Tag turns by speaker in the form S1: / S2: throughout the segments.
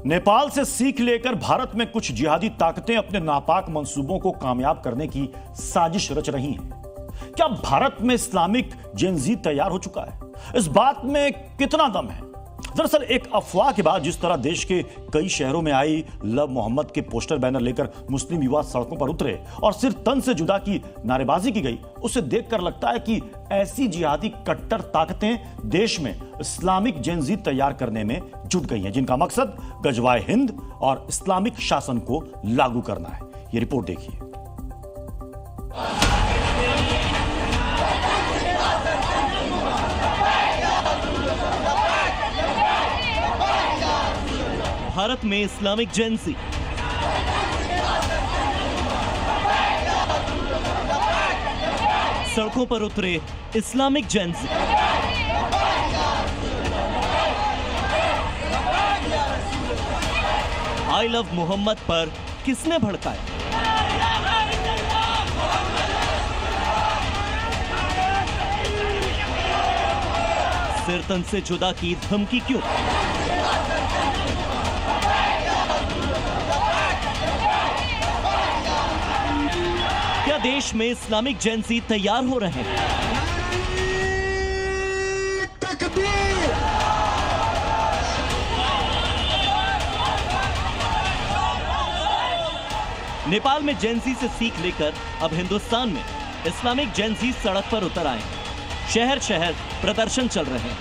S1: नेपाल से सीख लेकर भारत में कुछ जिहादी ताकतें अपने नापाक मंसूबों को कामयाब करने की साजिश रच रही हैं। क्या भारत में इस्लामिक जेनजी तैयार हो चुका है? इस बात में कितना दम है? दरअसल एक अफवाह के बाद जिस तरह देश के कई शहरों में आई लव मोहम्मद के पोस्टर बैनर लेकर मुस्लिम युवा सड़कों पर उतरे और सिर्फ तन से जुदा की नारेबाजी की गई, उसे देखकर लगता है कि ऐसी जिहादी कट्टर ताकतें देश में इस्लामिक जेनजी तैयार करने में जुट गई हैं, जिनका मकसद गजवाए हिंद और इस्लामिक शासन को लागू करना है। ये रिपोर्ट देखिए।
S2: भारत में इस्लामिक जेनजी सड़कों पर उतरे Islamic gen Z. I love Muhammad पर किसने भड़काया? सिर तन से जुदा की धमकी क्यों? क्या देश में इस्लामिक जेनजी तैयार हो रहे हैं? नेपाल में जेनजी से सीख लेकर अब हिंदुस्तान में इस्लामिक जेनजी सड़क पर उतर आए हैं। शहर शहर प्रदर्शन चल रहे हैं।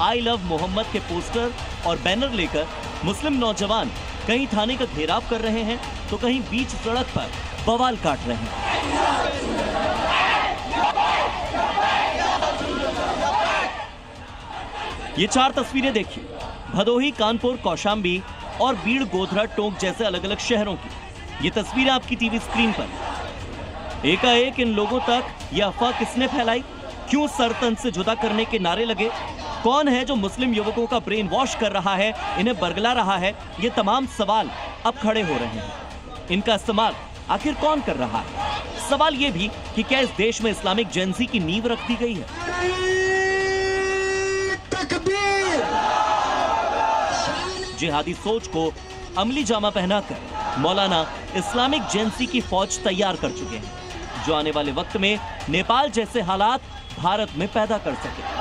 S2: आई लव मोहम्मद के पोस्टर और बैनर लेकर मुस्लिम नौजवान कहीं थाने का घेराव कर रहे हैं तो कहीं बीच सड़क पर बवाल काट रहे हैं। ये 4 तस्वीरें देखिए, भदोही, कानपुर, कौशाम्बी और बीड़, गोधरा, टोंक जैसे अलग अलग शहरों की। ये तस्वीरें आपकी टीवी स्क्रीन पर। एकाएक इन लोगों तक यह अफवाह किसने फैलाई? क्यों सर तन से जुदा करने के नारे लगे? कौन है जो मुस्लिम युवकों का ब्रेन वॉश कर रहा है, इन्हें बरगला रहा है? ये तमाम सवाल अब खड़े हो रहे हैं। इनका इस्तेमाल आखिर कौन कर रहा है? सवाल यह भी कि क्या इस देश में इस्लामिक जेनजी की नींव रख दी गई है? जिहादी सोच को अमली जामा पहनाकर मौलाना इस्लामिक जेनजी की फौज तैयार कर चुके हैं, जो आने वाले वक्त में नेपाल जैसे हालात भारत में पैदा कर सके।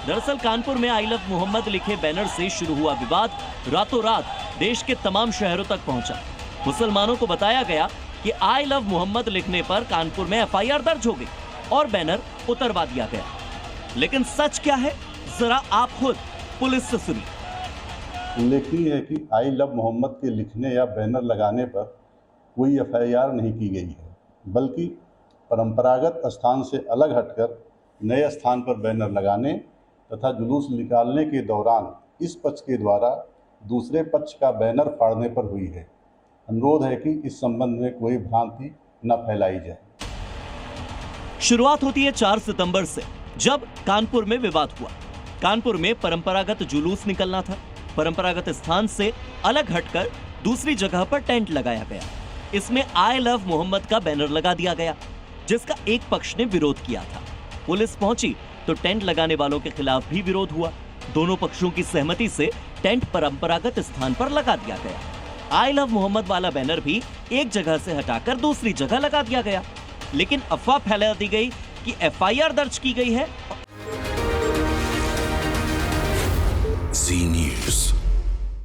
S2: दरअसल कानपुर में आई लव मोहम्मद लिखे बैनर से शुरू हुआ विवाद रातों रात देश के तमाम शहरों तक पहुंचा। मुसलमानों को बताया गया कि आई लव मोहम्मद लिखने पर कानपुर में एफआईआर दर्ज हो गई और बैनर उतरवा दिया गया। लेकिन सच क्या है, जरा आप खुद पुलिस से सुनिए।
S3: उल्लेखनीय है कि आई लव मोहम्मद के लिखने या बैनर लगाने पर कोई एफआईआर नहीं की गई है, बल्कि परंपरागत स्थान से अलग हटकर नए स्थान पर बैनर लगाने तथा जुलूस निकालने के दौरान इस पक्ष के द्वारा दूसरे पक्ष का बैनर फाड़ने पर हुई है। अनुरोध है कि इस संबंध में कोई भ्रांति न फैलाई जाए।
S2: शुरुआत होती है 4 सितंबर से, जब कानपुर में विवाद हुआ। कानपुर में परंपरागत जुलूस निकलना था। परंपरागत स्थान से अलग हटकर दूसरी जगह पर टेंट लगाया गया। इसमें आई लव मोहम्मद का बैनर लगा दिया गया, जिसका एक पक्ष ने विरोध किया था। पुलिस पहुंची तो टेंट लगाने वालों के खिलाफ भी विरोध हुआ। दोनों पक्षों की सहमति से टेंट परंपरागत स्थान पर लगा दिया गया। आई लव मोहम्मद वाला बैनर भी एक जगह से हटाकर दूसरी जगह लगा दिया गया। लेकिन अफवाह फैला दी गई कि एफआईआर दर्ज की गई है।
S4: जी न्यूज़।